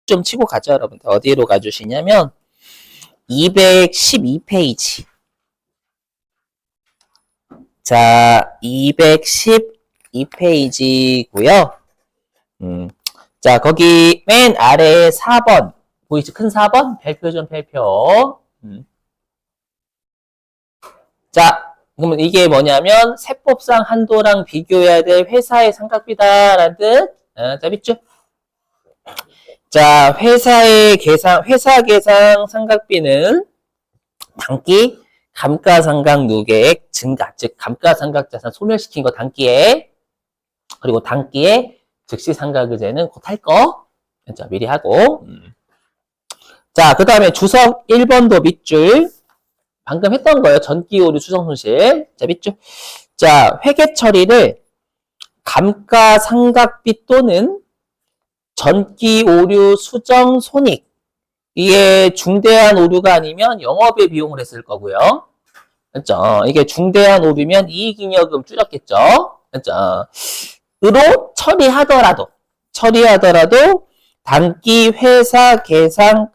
좀 치고 가죠, 여러분들. 어디로 가주시냐면 212페이지. 자, 212페이지고요. 자, 거기 맨 아래에 4번 보이죠? 큰 4번 별표죠, 별표. 자, 그러면 이게 뭐냐면 세법상 한도랑 비교해야 될 회사의 삼각비다라는 뜻. 자, 믿죠? 자, 회사 계상 삼각비는 단기 감가상각 누계액 증가, 즉 감가상각자산 소멸시킨 거 단기에, 그리고 단기에 즉시 상각의제는 곧 할 거. 자, 미리 하고. 자, 그 다음에 주석 1번도 밑줄. 방금 했던 거예요. 전기 오류 추정 손실. 자, 밑줄. 자, 회계 처리를 감가상각비 또는 전기 오류 수정 손익. 이게 중대한 오류가 아니면 영업의 비용을 했을 거고요. 그렇죠? 이게 중대한 오류면 이익잉여금 줄였겠죠? 그렇죠? 으로 처리하더라도 단기 회사 계상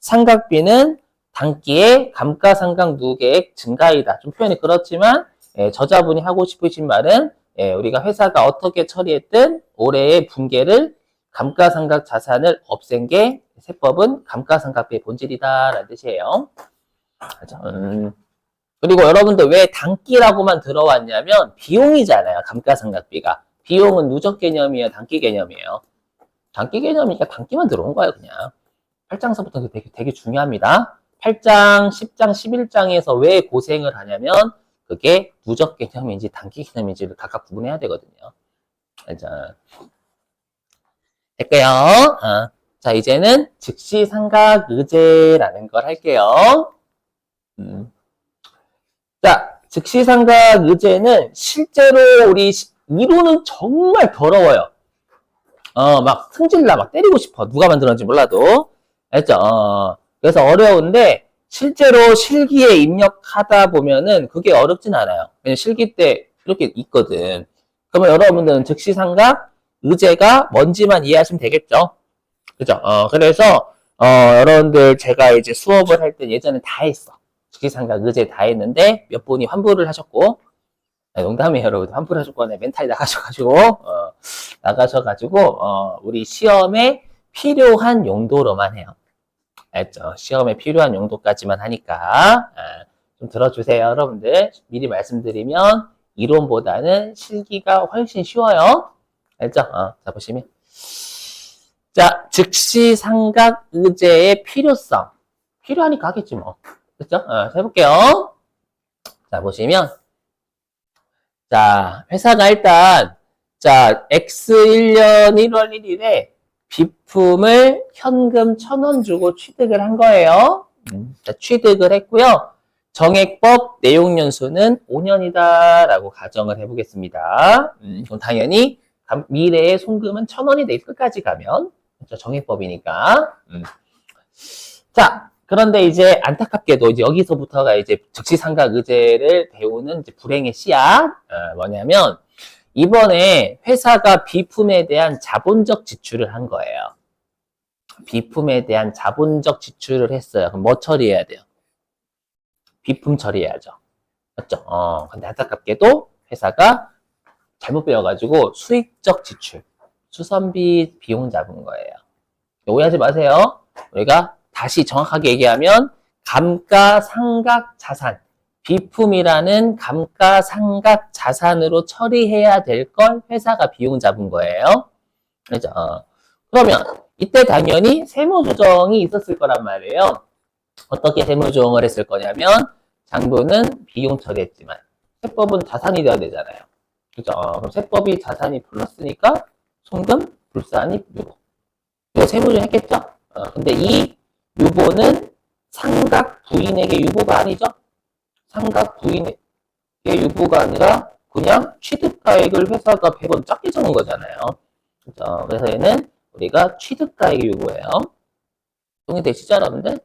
상각비는 단기에 감가상각 누계액 증가이다. 좀 표현이 그렇지만 저자분이 하고 싶으신 말은 우리가 회사가 어떻게 처리했든 올해의 분계를 감가상각 자산을 없앤 게 세법은 감가상각비의 본질이다라는 뜻이에요. 그렇죠? 그리고 여러분들 왜 단기라고만 들어왔냐면 비용이잖아요. 감가상각비가. 비용은 누적 개념이에요? 단기 개념이에요? 단기 개념이니까 단기만 들어온 거예요. 그냥. 8장서부터 되게 중요합니다. 8장, 10장, 11장에서 왜 고생을 하냐면 그게 누적 개념인지 단기 개념인지를 각각 구분해야 되거든요. 자, 될게요. 자, 이제는 즉시상각의제라는 걸 할게요. 자, 즉시상각의제는 실제로 우리 이론은 정말 더러워요. 막 승질나, 막 때리고 싶어. 누가 만들었는지 몰라도. 알죠? 그래서 어려운데, 실제로 실기에 입력하다 보면은 그게 어렵진 않아요. 왜냐면 실기 때 이렇게 있거든. 그러면 여러분들은 즉시상각 의제가 뭔지만 이해하시면 되겠죠? 그죠? 그래서, 여러분들 제가 이제 수업을 할 때 예전에 다 했어. 즉시상각 의제 다 했는데, 몇 분이 환불을 하셨고, 농담이에요, 여러분. 환불 하셨거나 멘탈이 나가셔가지고, 우리 시험에 필요한 용도로만 해요. 알죠? 시험에 필요한 용도까지만 하니까, 좀 들어주세요, 여러분들. 미리 말씀드리면, 이론보다는 실기가 훨씬 쉬워요. 알죠? 자, 보시면. 자, 즉시상각 의제의 필요성. 필요하니까 하겠지, 뭐. 그죠? 자, 해볼게요. 자, 보시면. 자, 회사가 일단, 자, X1년 1월 1일에 비품을 현금 1,000원 주고 취득을 한 거예요. 자, 취득을 했고요. 정액법 내용연수는 5년이다라고 가정을 해보겠습니다. 그럼 당연히 미래의 송금은 1,000원이 내 끝까지 가면 그렇죠? 정액법이니까. 자, 그런데 이제 안타깝게도 이제 여기서부터가 이제 즉시상각 의제를 배우는 이제 불행의 씨앗. 뭐냐면 이번에 회사가 비품에 대한 자본적 지출을 한 거예요. 비품에 대한 자본적 지출을 했어요. 그럼 뭐 처리해야 돼요? 비품 처리해야죠. 맞죠? 근데 안타깝게도 회사가 잘못 배워가지고 수익적 지출, 수선비 비용 잡은 거예요. 오해하지 마세요. 우리가 다시 정확하게 얘기하면 감가상각 자산, 비품이라는 감가상각 자산으로 처리해야 될 걸 회사가 비용 잡은 거예요. 그죠? 그러면 이때 당연히 세무조정이 있었을 거란 말이에요. 어떻게 세무조정을 했을 거냐면 장부는 비용 처리했지만 세법은 자산이 돼야 되잖아요. 그죠? 그럼 세법이 자산이 플러스니까 송금, 불산입, 유보. 이거 세무조정 했겠죠? 근데 이 유보는 상각 부인에게 유보가 아니죠? 상각 부인에게 유보가 아니라 그냥 취득가액을 회사가 100원 작게 적은 거잖아요. 그렇죠? 그래서 얘는 우리가 취득가액 유보예요. 동의되시죠, 여러분들?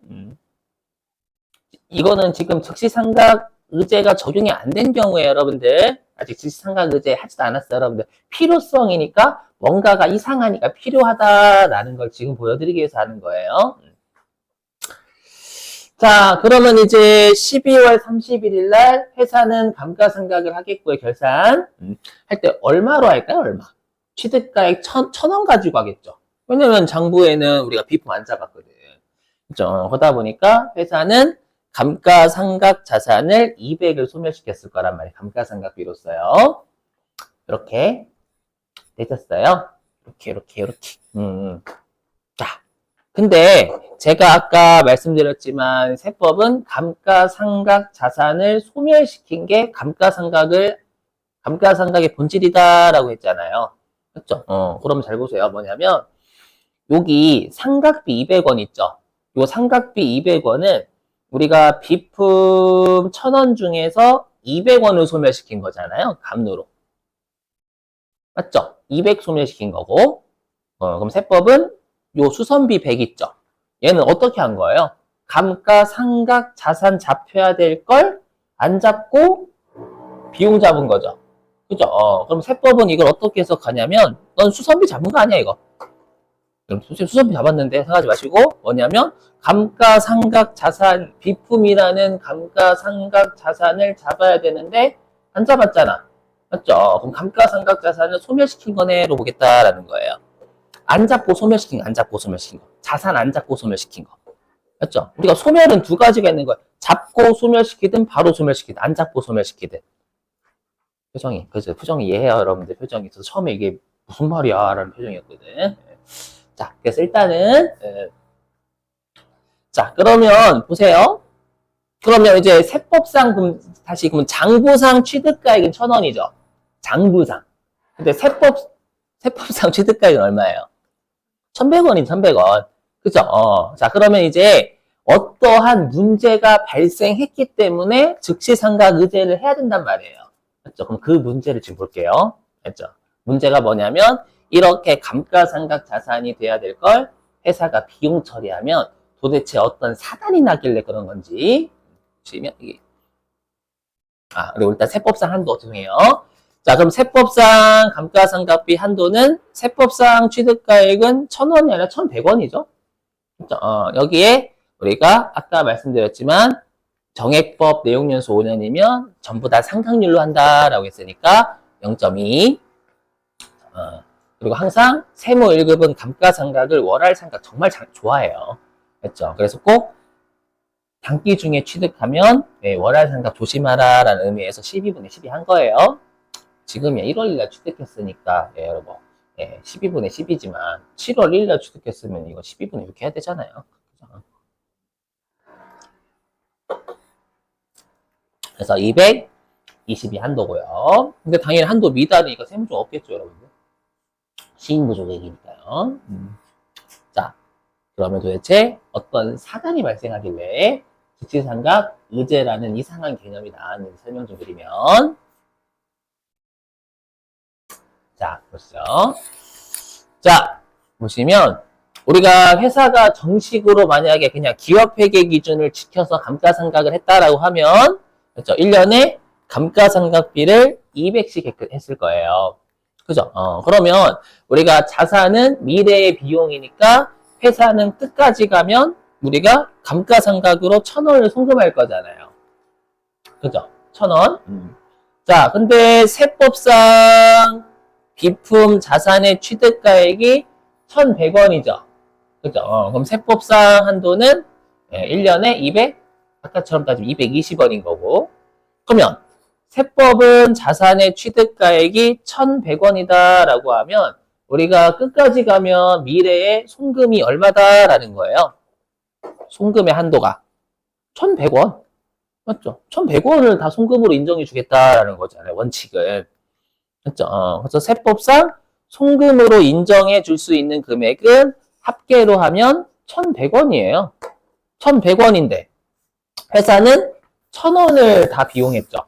이거는 지금 즉시상각 의제가 적용이 안 된 경우에 여러분들 아직 지시상각 의제 하지도 않았어요. 여러분들 필요성이니까 뭔가가 이상하니까 필요하다라는 걸 지금 보여드리기 위해서 하는 거예요. 자, 그러면 이제 12월 31일 날 회사는 감가상각을 하겠고요. 결산 할 때 얼마로 할까요? 얼마? 취득가액 1,000원 가지고 하겠죠. 왜냐면 장부에는 우리가 비품 안 잡았거든. 그죠? 그러다 보니까 회사는 감가상각 자산을 200을 소멸시켰을 거란 말이에요. 감가상각비로써요. 이렇게 되셨어요. 이렇게. 자, 근데 제가 아까 말씀드렸지만 세법은 감가상각 자산을 소멸시킨 게 감가상각의 본질이다라고 했잖아요. 그렇죠? 그럼 잘 보세요. 뭐냐면 여기 상각비 200원 있죠? 요 상각비 200원은 우리가 비품 1,000원 중에서 200원을 소멸시킨 거잖아요. 감로로. 맞죠? 200 소멸시킨 거고. 그럼 세법은 요 수선비 100 있죠? 얘는 어떻게 한 거예요? 감가상각 자산 잡혀야 될 걸 안 잡고 비용 잡은 거죠. 그죠? 그럼 세법은 이걸 어떻게 해석하냐면 넌 수선비 잡은 거 아니야 이거. 그럼 수선비 잡았는데 생각하지 마시고 뭐냐면 감가상각 자산 비품이라는 감가상각 자산을 잡아야 되는데 안 잡았잖아. 맞죠? 그럼 감가상각 자산을 소멸시킨 거네로 보겠다라는 거예요. 안 잡고 소멸시킨 거, 안 잡고 소멸시킨 거. 자산 안 잡고 소멸시킨 거. 맞죠? 우리가 소멸은 두 가지가 있는 거예요. 잡고 소멸시키든 바로 소멸시키든 안 잡고 소멸시키든. 표정이, 그죠? 표정이 이해해요, 여러분들. 표정이 있어서 처음에 이게 무슨 말이야? 라는 표정이었거든. 자, 그래서 일단은, 자, 그러면 보세요. 그러면 이제 세법상, 다시, 그럼 장부상 취득가액은 1,000원이죠. 장부상. 근데 세법상 취득가액은 얼마예요? 1,100원이죠, 1,100원. 그죠? 자, 그러면 이제 어떠한 문제가 발생했기 때문에 즉시상각 의제를 해야 된단 말이에요. 맞죠? 그럼 그 문제를 지금 볼게요. 맞죠? 문제가 뭐냐면 이렇게 감가상각 자산이 돼야 될 걸 회사가 비용 처리하면 도대체 어떤 사단이 나길래 그런 건지 보시면 이게 그리고 일단 세법상 한도 죄송해요. 자, 그럼 세법상 감가상각비 한도는 세법상 취득가액은 1,000원이 아니라 1,100원이죠. 여기에 우리가 아까 말씀드렸지만 정액법 내용연수 5년이면 전부 다 상각률로 한다라고 했으니까 0.2. 그리고 항상 세무 1급은 감가상각을 월할 상각 정말 좋아해요. 그렇죠? 그래서 꼭 단기 중에 취득하면 월할 상각 조심하라 라는 의미에서 12분의 12 한 거예요. 지금이야 1월 1일 날 취득했으니까 여러분 12분의 10이지만 7월 1일 날 취득했으면 이거 12분의 6 해야 되잖아요. 그래서 222 한도고요. 근데 당연히 한도 미달이니까 세무조가 없겠죠, 여러분들. 시인부족액이니까요. 자, 그러면 도대체 어떤 사단이 발생하길래 즉시상각 의제라는 이상한 개념이 나왔는지 설명 좀 드리면 자, 보시죠. 자, 보시면 우리가 회사가 정식으로 만약에 그냥 기업회계 기준을 지켜서 감가상각을 했다라고 하면 그렇죠? 1년에 감가상각비를 200씩 했을 거예요. 그죠? 그러면 우리가 자산은 미래의 비용이니까 회사는 끝까지 가면 우리가 감가상각으로 1,000원을 송금할 거잖아요. 그죠? 1,000원. 자, 근데 세법상 비품 자산의 취득가액이 1,100원이죠. 그죠? 그럼 세법상 한도는 1년에 200, 아까처럼 따지면 220원인 거고. 그러면 세법은 자산의 취득가액이 1,100원이다 라고 하면 우리가 끝까지 가면 미래에 송금이 얼마다라는 거예요. 송금의 한도가 1,100원. 맞죠? 1,100원을 다 송금으로 인정해 주겠다라는 거잖아요. 원칙은. 맞죠? 그래서 세법상 송금으로 인정해 줄 수 있는 금액은 합계로 하면 1,100원이에요. 1,100원인데 회사는 1,000원을 다 비용했죠.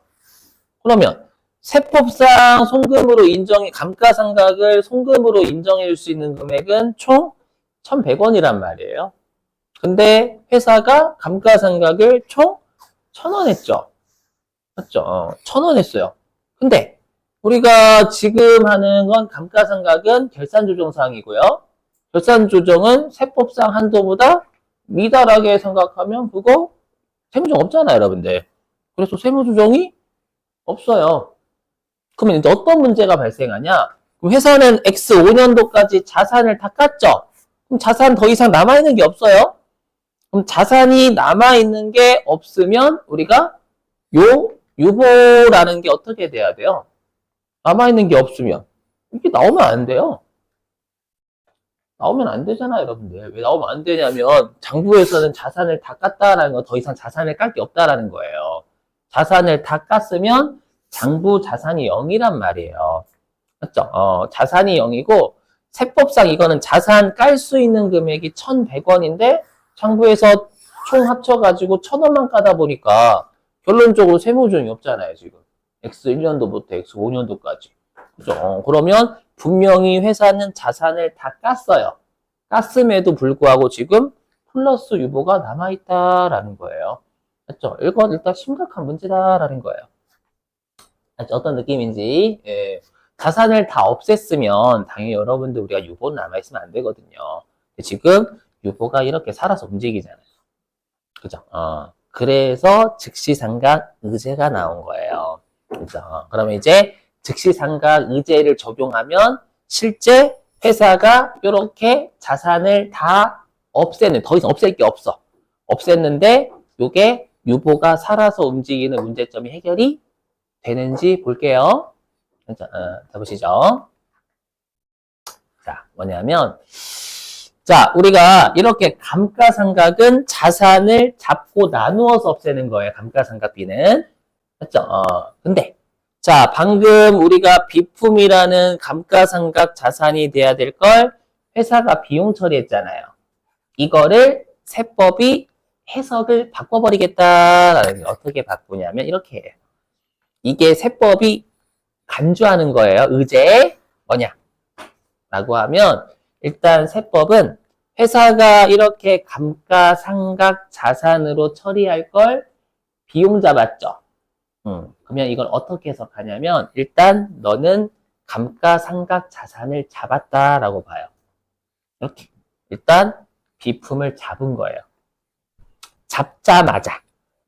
그러면 세법상 송금으로 감가상각을 송금으로 인정해 줄 수 있는 금액은 총 1,100원이란 말이에요. 근데 회사가 감가상각을 총 1,000원 했죠. 맞죠? 1,000원 했어요. 근데 우리가 지금 하는 건 감가상각은 결산조정사항이고요. 결산조정은 세법상 한도보다 미달하게 생각하면 그거 세무조정 없잖아요, 여러분들. 그래서 세무조정이 없어요. 그러면 이제 어떤 문제가 발생하냐? 그럼 회사는 X 5년도까지 자산을 다 깠죠? 그럼 자산 더 이상 남아있는 게 없어요? 그럼 자산이 남아있는 게 없으면 우리가 유보라는 게 어떻게 돼야 돼요? 남아있는 게 없으면. 이게 나오면 안 돼요. 나오면 안 되잖아요, 여러분들. 왜 나오면 안 되냐면 장부에서는 자산을 다 깠다라는 건 더 이상 자산을 깔 게 없다라는 거예요. 자산을 다 깠으면 장부 자산이 0이란 말이에요. 맞죠? 자산이 0이고 세법상 이거는 자산 깔 수 있는 금액이 1,100원인데 장부에서 총 합쳐가지고 1,000원만 까다 보니까 결론적으로 세무조정이 없잖아요, 지금. X 1년도부터 X 5년도까지. 그죠? 그러면 분명히 회사는 자산을 다 깠어요. 깠음에도 불구하고 지금 플러스 유보가 남아있다라는 거예요. 맞죠? 이건 일단 심각한 문제다라는 거예요. 어떤 느낌인지. 예. 자산을 다 없앴으면 당연히 여러분들 우리가 유보는 남아있으면 안 되거든요. 지금 유보가 이렇게 살아서 움직이잖아요. 그죠? 그래서 즉시상각 의제가 나온 거예요. 그죠? 그러면 이제 즉시상각 의제를 적용하면 실제 회사가 이렇게 자산을 다 없애는, 더 이상 없앨 게 없어. 없앴는데 이게 유보가 살아서 움직이는 문제점이 해결이 되는지 볼게요. 자, 보시죠. 자, 뭐냐면, 자, 우리가 이렇게 감가상각은 자산을 잡고 나누어서 없애는 거예요. 감가상각비는. 맞죠? 근데, 자, 방금 우리가 비품이라는 감가상각 자산이 돼야 될 걸 회사가 비용 처리했잖아요. 이거를 세법이 해석을 바꿔버리겠다라는 게 어떻게 바꾸냐면 이렇게 해요. 이게 세법이 간주하는 거예요. 의제 뭐냐? 라고 하면 일단 세법은 회사가 이렇게 감가상각 자산으로 처리할 걸 비용 잡았죠. 그러면 이걸 어떻게 해석하냐면 일단 너는 감가상각 자산을 잡았다라고 봐요. 이렇게 일단 비품을 잡은 거예요. 잡자마자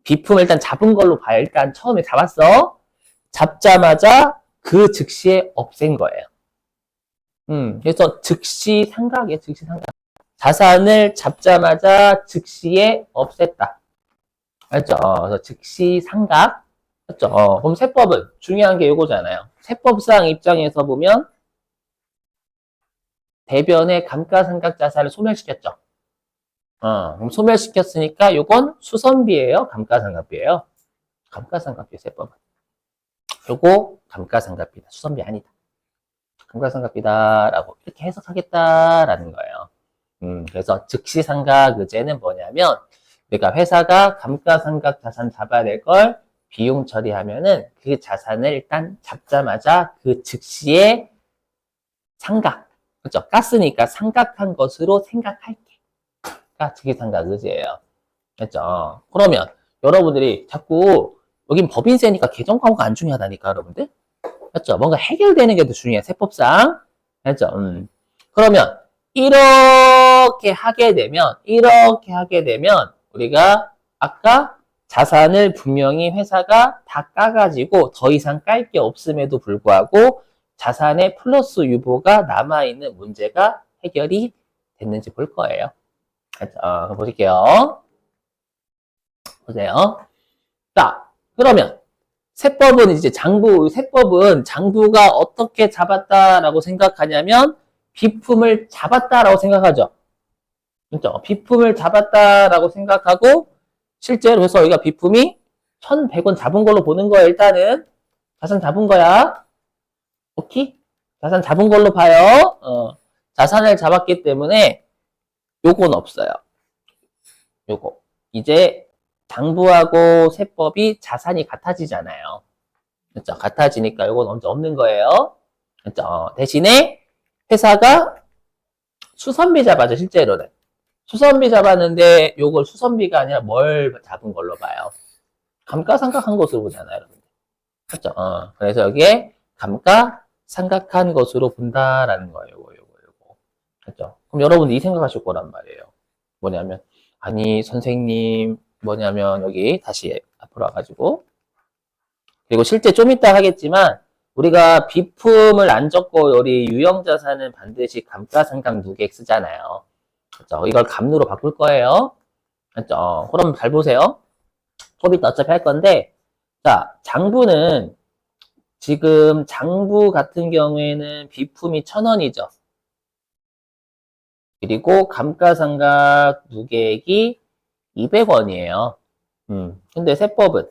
비품을 일단 잡은 걸로 봐요. 일단 처음에 잡았어. 잡자마자 그 즉시에 없앤 거예요. 그래서 즉시 상각이에요. 즉시 상각. 자산을 잡자마자 즉시에 없앴다. 알죠? 그래서 즉시 상각. 맞죠? 그럼 세법은 중요한 게 이거잖아요. 세법상 입장에서 보면 대변의 감가상각 자산을 소멸시켰죠. 그럼 소멸시켰으니까 요건 수선비예요. 감가상각비예요. 감가상각비 세법은. 요거 감가상각비다. 수선비 아니다. 감가상각비다라고 이렇게 해석하겠다라는 거예요. 그래서 즉시상각 의제는 뭐냐면 그러니까 회사가 감가상각 자산 잡아야 될 걸 비용 처리하면은 그 자산을 일단 잡자마자 그 즉시에 상각, 그렇죠? 깠으니까 상각한 것으로 생각할게. 가 즉시상각 의제예요. 그렇죠? 그러면 여러분들이 자꾸 여긴 법인세니까 개정 과목가 안 중요하다니까 여러분들. 맞죠? 뭔가 해결되는 게 더 중요해, 세법상. 맞죠? 그러면, 이렇게 하게 되면, 우리가 아까 자산을 분명히 회사가 다 까가지고 더 이상 깔 게 없음에도 불구하고 자산의 플러스 유보가 남아있는 문제가 해결이 됐는지 볼 거예요. 그렇죠? 그럼 보실게요. 보세요. 자, 그러면, 세법은 이제 세법은 장부가 어떻게 잡았다라고 생각하냐면 비품을 잡았다라고 생각하죠. 그렇죠? 비품을 잡았다라고 생각하고 실제로 그래서 여기가 비품이 1,100원 잡은 걸로 보는 거예요. 일단은 자산 잡은 거야. 오케이? 자산 잡은 걸로 봐요. 자산을 잡았기 때문에 요건 없어요. 요거. 이제 장부하고 세법이 자산이 같아지잖아요. 그렇죠? 같아지니까 이건 언제 없는 거예요. 그렇죠? 대신에 회사가 수선비 잡아죠, 실제로는. 수선비 잡았는데 요걸 수선비가 아니라 뭘 잡은 걸로 봐요? 감가상각한 것으로 보잖아요, 여러분. 그렇죠? 그래서 여기에 감가상각한 것으로 본다라는 거예요. 요거. 그렇죠? 그럼 여러분이 이 생각하실 거란 말이에요. 뭐냐면, 아니, 선생님, 뭐냐면, 여기 다시 앞으로 와가지고, 그리고 실제 좀 이따 하겠지만, 우리가 비품을 안 적고 우리 유형자산은 반드시 감가상각 누계액 쓰잖아요. 그렇죠? 이걸 감루로 바꿀 거예요. 그렇죠? 그럼 잘 보세요. 좀 이따 어차피 할 건데, 자, 장부는 지금 장부 같은 경우에는 비품이 1,000원이죠. 그리고 감가상각 누계액이 200원이에요. 근데 세법은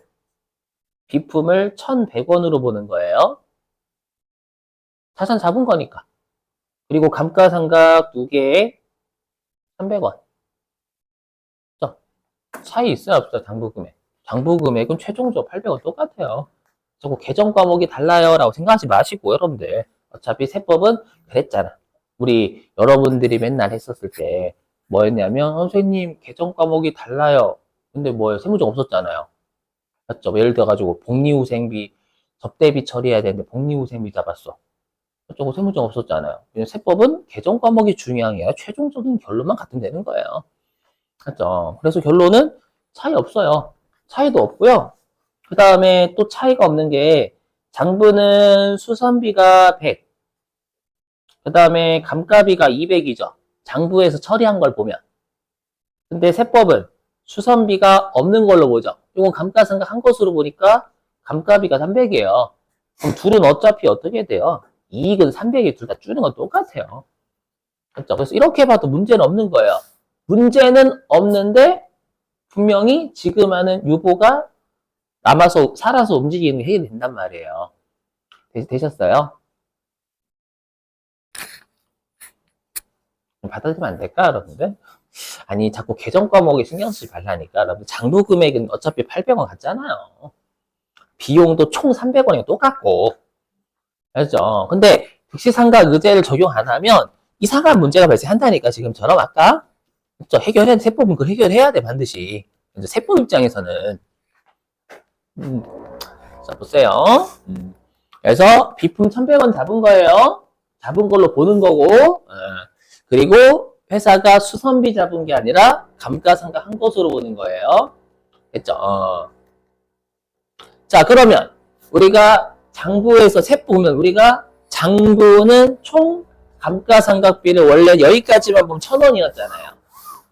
비품을 1,100원으로 보는 거예요. 자산 잡은 거니까. 그리고 감가상각 누계액 300원. 차이 있어요, 없어요? 장부금액. 장부금액은 최종적 800원 똑같아요. 저거 계정 과목이 달라요 라고 생각하지 마시고 여러분들 어차피 세법은 그랬잖아. 우리 여러분들이 맨날 했었을 때 뭐였냐면 선생님 계정 과목이 달라요. 근데 뭐예요? 세무적 없었잖아요. 맞죠? 예를 들어가지고 복리후생비 접대비 처리해야 되는데 복리후생비 잡았어. 저거 세무적 없었잖아요. 세법은 계정 과목이 중요한 게 아니라 최종적인 결론만 같으면 되는 거예요. 맞죠? 그래서 결론은 차이 없어요. 차이도 없고요. 그 다음에 또 차이가 없는 게 장부는 수선비가 100, 그 다음에 감가비가 200이죠. 장부에서 처리한 걸 보면. 근데 세법은 수선비가 없는 걸로 보죠. 이건 감가상각 한 것으로 보니까 감가비가 300이에요. 그럼 둘은 어차피 어떻게 돼요? 이익은 300이 둘 다 줄는 건 똑같아요. 그렇죠? 그래서 이렇게 봐도 문제는 없는 거예요. 문제는 없는데 분명히 지금 하는 유보가 남아서 살아서 움직이는 게 해결된단 말이에요. 되셨어요? 받아들이면 안 될까, 여러분들? 아니, 자꾸 계정 과목에 신경 쓰지 말라니까. 여러분, 장부 금액은 어차피 800원 같잖아요. 비용도 총 300원이 똑같고. 알죠? 근데 즉시상각 의제를 적용 안 하면 이상한 문제가 발생한다니까, 지금처럼. 아까 해결해야 돼. 세법은 그걸 해결해야 돼, 반드시. 이제 세법 입장에서는. 자, 보세요. 그래서 비품 1,100원 잡은 거예요. 잡은 걸로 보는 거고, 그리고 회사가 수선비 잡은 게 아니라 감가상각 한 것으로 보는 거예요. 됐죠? 자, 그러면 우리가 장부에서 세법 보면 우리가 장부는 총 감가상각비를 원래 여기까지만 보면 1,000원이었잖아요.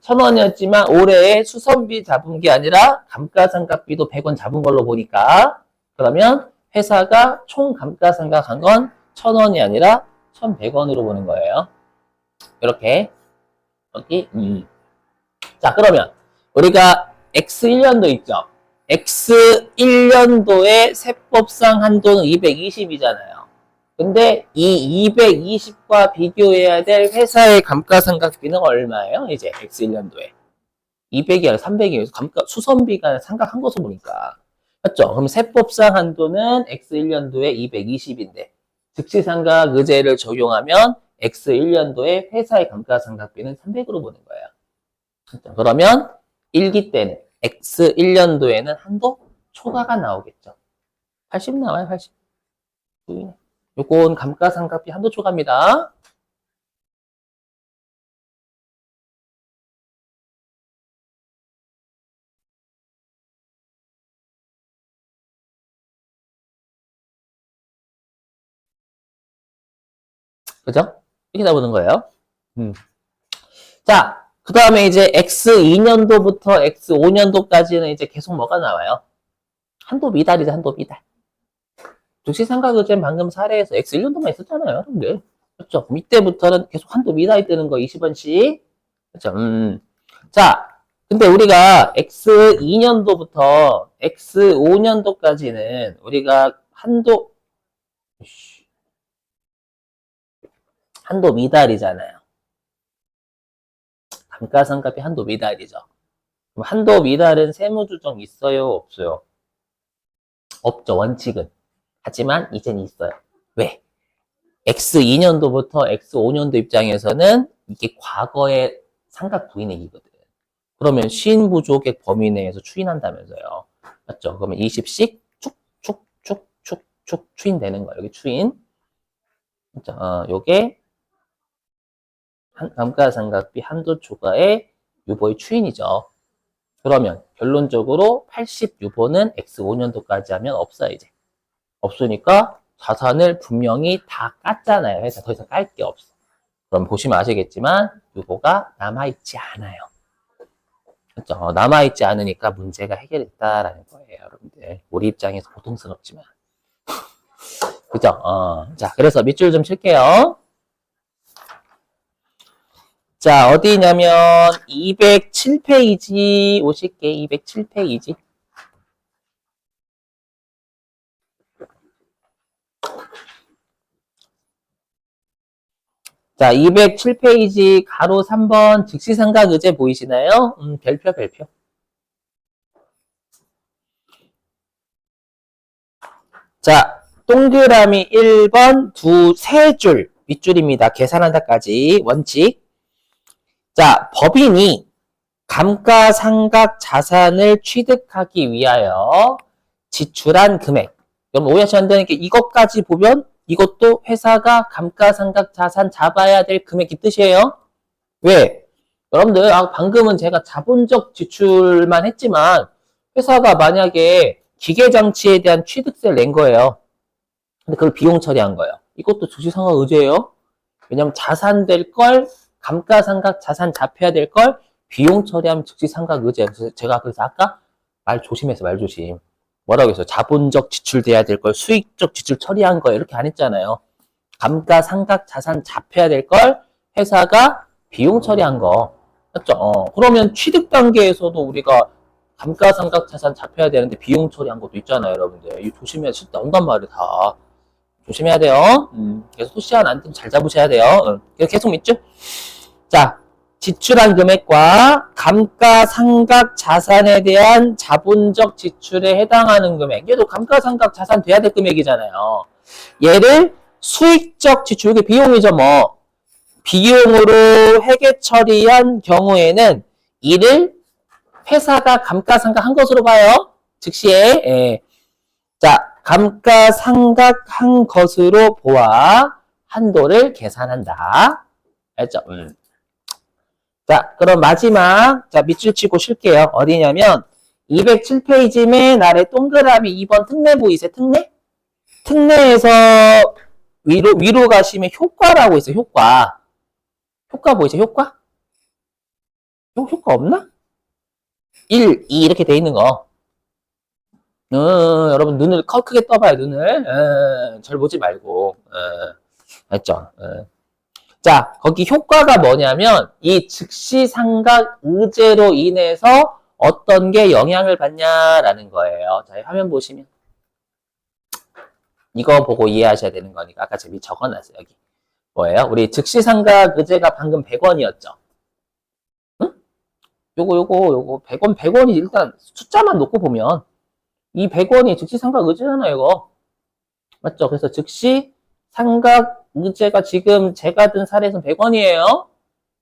1,000원이었지만 올해에 수선비 잡은 게 아니라 감가상각비도 100원 잡은 걸로 보니까 그러면 회사가 총 감가상각한 건 1,000원이 아니라 1,100원으로 보는 거예요. 이렇게 여기 자, 그러면 우리가 X1년도 있죠. X1년도의 세법상 한도는 220이잖아요. 근데 이 220과 비교해야 될 회사의 감가상각비는 얼마예요? 이제 X1년도에 200이 아니라 300이에요. 수선비가 상각한 것을 보니까 맞죠? 그럼 세법상 한도는 X1년도에 220인데 즉시상각 의제를 적용하면 X1년도에 회사의 감가상각비는 300으로 보는 거예요. 그러면 1기 때는 X1년도에는 한도 초과가 나오겠죠. 80 나와요, 80. 요건 감가상각비 한도 초과입니다. 그죠? 이렇게 나오는 거예요. 자, 그 다음에 이제 X2년도부터 X5년도까지는 이제 계속 뭐가 나와요? 한도 미달이죠, 한도 미달. 즉시상각의제는 방금 사례에서 X1년도만 있었잖아요, 여러분들. 그렇죠? 그럼 이때부터는 계속 한도 미달이 뜨는 거 20원씩. 그렇죠? 자, 근데 우리가 X2년도부터 X5년도까지는 우리가 한도 미달이잖아요. 감가상각비 한도 미달이죠. 그럼 한도 미달은 세무조정 있어요? 없어요? 없죠, 원칙은. 하지만 이제는 있어요. 왜? X2년도부터 X5년도 입장에서는 이게 과거의 상각 부인액이거든. 그러면 신부족액 범위 내에서 추인한다면서요. 맞죠? 그러면 20씩 축축축축 축 추인되는 거예요. 여기 추인. 요게 감가상각비 한도 초과의 유보의 추인이죠. 그러면 결론적으로 80 유보는 X5년도까지 하면 없어요, 이제. 없으니까 자산을 분명히 다 깠잖아요. 회사 더 이상 깔 게 없어. 그럼 보시면 아시겠지만 유보가 남아있지 않아요. 그렇죠? 남아있지 않으니까 문제가 해결됐다라는 거예요, 여러분들. 우리 입장에서 고통스럽지만. 그죠? 자, 그래서 밑줄 좀 칠게요. 자, 어디냐면 207페이지 오실게. 207페이지. 자, 207페이지 가로 3번 즉시상각 의제 보이시나요? 별표. 자, 동그라미 1번 세 줄 밑줄입니다. 계산한다까지 원칙. 자, 법인이 감가상각 자산을 취득하기 위하여 지출한 금액. 여러분 오해하시면 안 되는 게 이것까지 보면 이것도 회사가 감가상각 자산 잡아야 될 금액 이 뜻이에요. 왜? 여러분들 방금은 제가 자본적 지출만 했지만 회사가 만약에 기계장치에 대한 취득세를 낸 거예요. 근데 그걸 비용 처리한 거예요. 이것도 즉시상각 의제예요. 왜냐면 자산 될 걸 감가상각 자산 잡혀야 될 걸 비용 처리하면 즉시상각 의제. 그래서 제가 그래서 아까 말 조심해서 말 조심. 뭐라고 했어요? 자본적 지출돼야 될 걸 수익적 지출 처리한 거예요. 이렇게 안 했잖아요. 감가상각 자산 잡혀야 될 걸 회사가 비용 처리한 거. 맞죠? 그러면 취득 단계에서도 우리가 감가상각 자산 잡혀야 되는데 비용 처리한 것도 있잖아요, 여러분들. 이거 조심해야 실 나온단 말이에요, 다. 조심해야 돼요. 그래서 소시안 안좀 잘 잡으셔야 돼요. 계속 믿죠? 자, 지출한 금액과 감가상각 자산에 대한 자본적 지출에 해당하는 금액. 얘도 감가상각 자산 돼야 될 금액이잖아요. 얘를 수익적 지출, 이게 비용이죠, 뭐. 비용으로 회계 처리한 경우에는 이를 회사가 감가상각 한 것으로 봐요. 즉시에. 예. 자, 감가상각 한 것으로 보아 한도를 계산한다. 알죠? 자, 그럼 마지막, 자, 밑줄 치고 쉴게요. 어디냐면, 207페이지 맨 아래 동그라미 2번 특례 보이세요? 특례? 특례에서 위로 가시면 효과라고 있어요, 효과. 효과 보이세요, 효과? 효과 없나? 1, 2 이렇게 돼 있는 거. 여러분 눈을 크게 떠봐요, 눈을. 절 보지 말고. 알죠? 자, 거기 효과가 뭐냐면 이 즉시상각 의제로 인해서 어떤 게 영향을 받냐라는 거예요. 자, 화면 보시면 이거 보고 이해하셔야 되는 거니까 아까 제가 적어놨어요. 여기 뭐예요? 우리 즉시상각 의제가 방금 100원이었죠. 응? 요거 100원이 일단 숫자만 놓고 보면 이 100원이 즉시상각 의제잖아요, 이거. 맞죠? 그래서 즉시상각 의제가 지금 제가 든 사례에서는 100원이에요.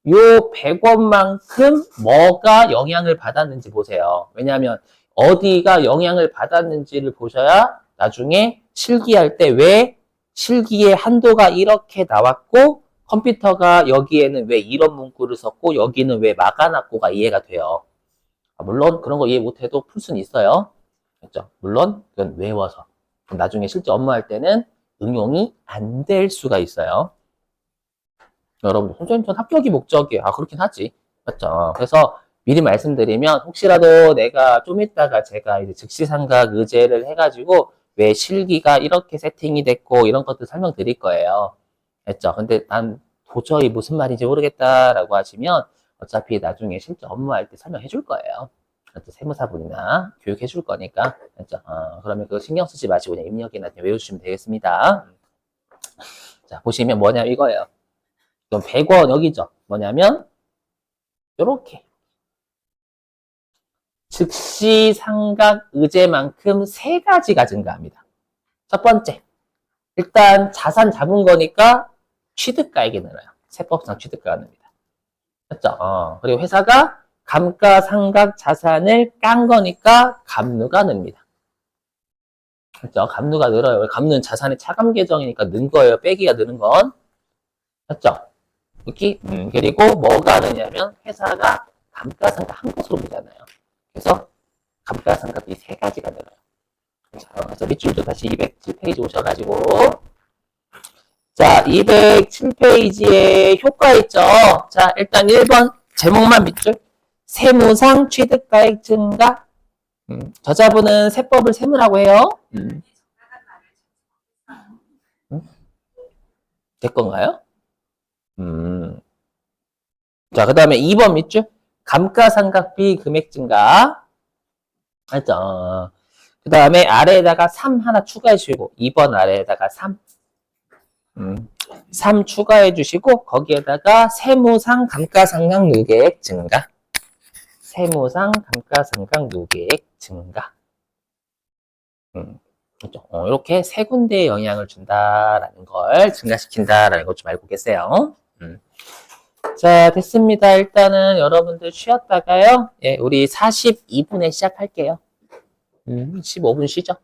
요 100원만큼 뭐가 영향을 받았는지 보세요. 왜냐하면 어디가 영향을 받았는지를 보셔야 나중에 실기할 때 왜 실기의 한도가 이렇게 나왔고 컴퓨터가 여기에는 왜 이런 문구를 썼고 여기는 왜 막아놨고가 이해가 돼요. 물론 그런 거 이해 못해도 풀 수는 있어요. 그렇죠? 물론 그건 외워서. 나중에 실제 업무할 때는 응용이 안 될 수가 있어요. 여러분, 선생님 전 합격이 목적이에요. 그렇긴 하지. 맞죠? 그래서 미리 말씀드리면 혹시라도 내가 좀 이따가 제가 이제 즉시상각 의제를 해가지고 왜 실기가 이렇게 세팅이 됐고 이런 것들 설명드릴 거예요. 됐죠? 근데 난 도저히 무슨 말인지 모르겠다라고 하시면 어차피 나중에 실제 업무할 때 설명해 줄 거예요. 세무사분이나 교육해 줄 거니까. 그렇죠? 그러면 그거 신경 쓰지 마시고 그냥 입력이나 외우시면 되겠습니다. 자, 보시면 뭐냐 이거예요. 그럼 100원 여기죠. 뭐냐면 요렇게 즉시상각 의제만큼 세 가지가 증가합니다. 첫 번째, 일단 자산 잡은 거니까 취득가액이 늘어요. 세법상 취득가가 납니다. 맞죠? 그리고 회사가 감가상각 자산을 깐 거니까 감누가 늡니다. 그죠? 감누가 늘어요. 감누는 자산의 차감 계정이니까 는 거예요. 빼기가 느는 건. 맞죠? 여기, 그리고 뭐가 느냐면 회사가 감가상각 한 것으로 보잖아요. 그래서 감가상각이 세 가지가 늘어요. 자, 그래서 밑줄도 다시 207페이지 오셔가지고. 자, 207페이지에 효과 있죠? 자, 일단 1번 제목만 밑줄. 세무상 취득가액 증가. 저자분은 세법을 세무라고 해요. 제 건가요? 자, 그 다음에 2번 밑줄. 감가상각비 금액 증가. 알죠? 그 다음에 아래에다가 3 하나 추가해 주시고, 2번 아래에다가 3. 3 추가해 주시고, 거기에다가 세무상 감가상각 누계액 증가. 세무상 감가상각 누계액 증가. 그렇죠? 이렇게 세 군데에 영향을 준다라는 걸, 증가시킨다라는 걸 좀 알고 계세요. 자, 됐습니다. 일단은 여러분들 쉬었다가요. 예, 우리 42분에 시작할게요. 15분 쉬죠.